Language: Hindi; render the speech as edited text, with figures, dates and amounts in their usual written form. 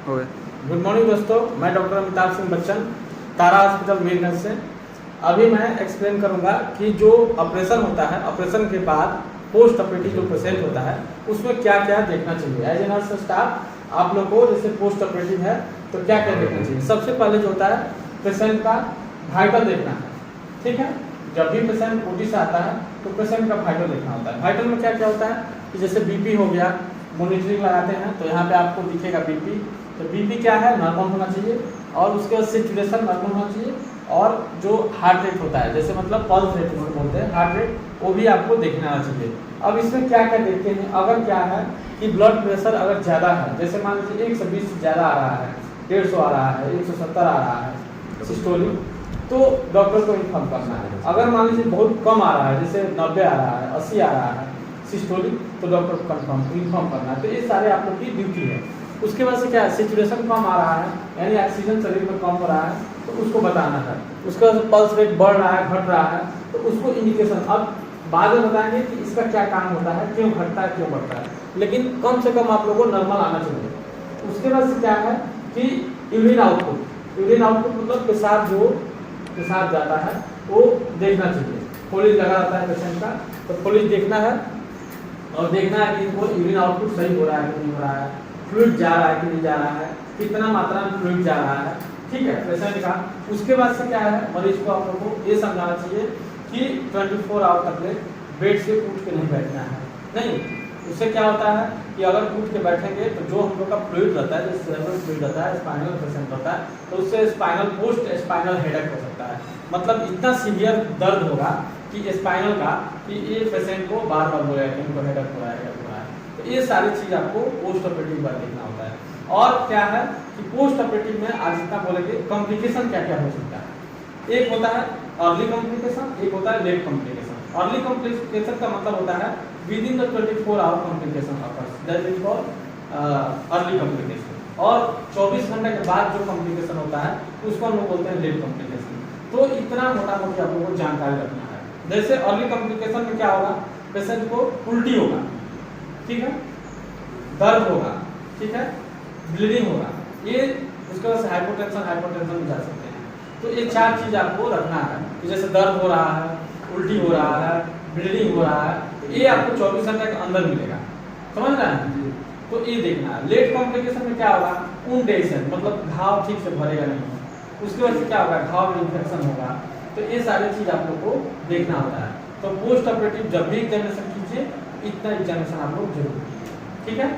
गुड मॉर्निंग दोस्तों, मैं डॉक्टर अमिताभ सिंह बच्चन, तारा हॉस्पिटल मीरगंज से। अभी मैं एक्सप्लेन करूंगा कि जो ऑपरेशन होता है, ऑपरेशन के बाद पोस्ट ऑपरेटिव जो पेशेंट होता है उसमें क्या क्या देखना चाहिए। एज ए नर्स स्टाफ आप लोग को जैसे पोस्ट ऑपरेटिव है तो क्या क्या देखना चाहिए। सबसे पहले जो होता है पेशेंट का वाइटल देखना है, ठीक है। जब भी पेशेंट ओटी से आता है तो पेशेंट का वाइटल देखना होता है। वाइटल में क्या क्या होता है कि जैसे बीपी हो गया, मॉनिटरिंग लगाते हैं तो यहाँ पे आपको दिखेगा बीपी। तो बीपी क्या है, नॉर्मल होना चाहिए, और उसके बाद सेचुरेशन नॉर्मल होना चाहिए, और जो हार्ट रेट होता है जैसे मतलब पल्स रेट बोलते हैं, हार्ट रेट, वो भी आपको देखना आना चाहिए। अब इसमें क्या क्या देखते हैं, अगर क्या है कि ब्लड प्रेशर अगर ज़्यादा है, जैसे मान लीजिए 120 से ज़्यादा आ रहा है, 150 आ रहा है, 170 आ रहा है सिस्टोलिक, तो डॉक्टर को इन्फॉर्म करना है। अगर मान लीजिए बहुत कम आ रहा है, जैसे 90 आ रहा है, 80 आ रहा है सिस्टोलिक, तो डॉक्टर को इन्फॉर्म करना है। तो ये सारे आप लोग की ड्यूटी है। उसके बाद से क्या है, सेचुरेशन कम आ रहा है यानी ऑक्सीजन शरीर में कम हो रहा है तो उसको बताना है। उसके बाद पल्स रेट बढ़ रहा है, घट रहा है, तो उसको इंडिकेशन अब बाद में बताएंगे कि इसका क्या काम होता है, क्यों घटता है, क्यों बढ़ता है, लेकिन कम से कम आप लोगों को नॉर्मल आना चाहिए। उसके बाद से क्या है कि यूरिन आउटपुट मतलब पेशाब जो पेशाब जाता है वो देखना चाहिए। फोलिज लगा रहता है पेशेंट का, तो फोलिज देखना है और देखना है कि इनको यूरिन आउटपुट सही हो रहा है कि नहीं हो रहा है, फ्लूइड जा रहा है कि नहीं जा रहा है, कितना मात्रा में फ्लूइड जा रहा है, ठीक है, पेशेंट का। उसके बाद से क्या है, मरीज को आप लोगों को ये समझाना चाहिए कि 24 आवर तक बेड से उठ के नहीं बैठना है। नहीं, उससे क्या होता है कि अगर उठ के बैठेंगे तो जो हम लोग का फ्लूइड रहता है, जो सेरेब्रल फ्लूइड रहता है, स्पाइनल पेशेंट होता है, तो उससे स्पाइनल पोस्ट स्पाइनल हेडेक हो सकता है। मतलब इतना सीवियर दर्द होगा कि स्पाइनल का कि ये पेशेंट को बार बार बोलेगा कि इनको हेडेक हो रहा है, हेडेक हो रहा है। तो ये सारी चीज़ आपको पोस्ट ऑपरेटिव बार देखना होता है। और क्या है कि पोस्ट ऑपरेटिव में आज जितना बोलेंगे कॉम्प्लिकेशन क्या क्या हो सकता है। एक होता है अर्ली कॉम्प्लिकेशन, एक होता है लेट कॉम्प्लिकेशन। अर्ली कॉम्प्लिकेशन का मतलब होता है within the 24 hour complication offers, that is called early complication. और 24 घंटे के बाद जो कॉम्प्लिकेशन होता है उसको हम लोग बोलते हैं लेट कॉम्प्लिकेशन। तो इतना मोटा मोटी आप लोगों को जानकारी रखना है। जैसे अर्ली कॉम्प्लिकेशन में क्या होगा, पेशेंट को उल्टी होगा, ठीक है, दर्द होगा, ठीक है, ब्लीडिंग होगा, ये उसके बाद से हाइपोटेंशन में जा सकते हैं। तो ये चार चीज़ आपको रखना है कि जैसे दर्द हो रहा है, उल्टी हो रहा है, ब्लीडिंग हो रहा है, तो ये आपको 24 घंटे के अंदर मिलेगा, समझ रहे हैं। तो ये देखना है। लेट कॉम्प्लिकेशन में क्या होगा, उनडेशन मतलब घाव ठीक से भरेगा नहीं, उसके बाद से क्या होगा, घाव में इन्फेक्शन होगा। तो ये सारी चीज़ आप लोग को देखना होता है। तो पोस्ट ऑपरेटिव जब भी एग्जामिनेशन कीजिए इतना एग्जामिनेशन आप लोग जरूर कीजिए, ठीक है।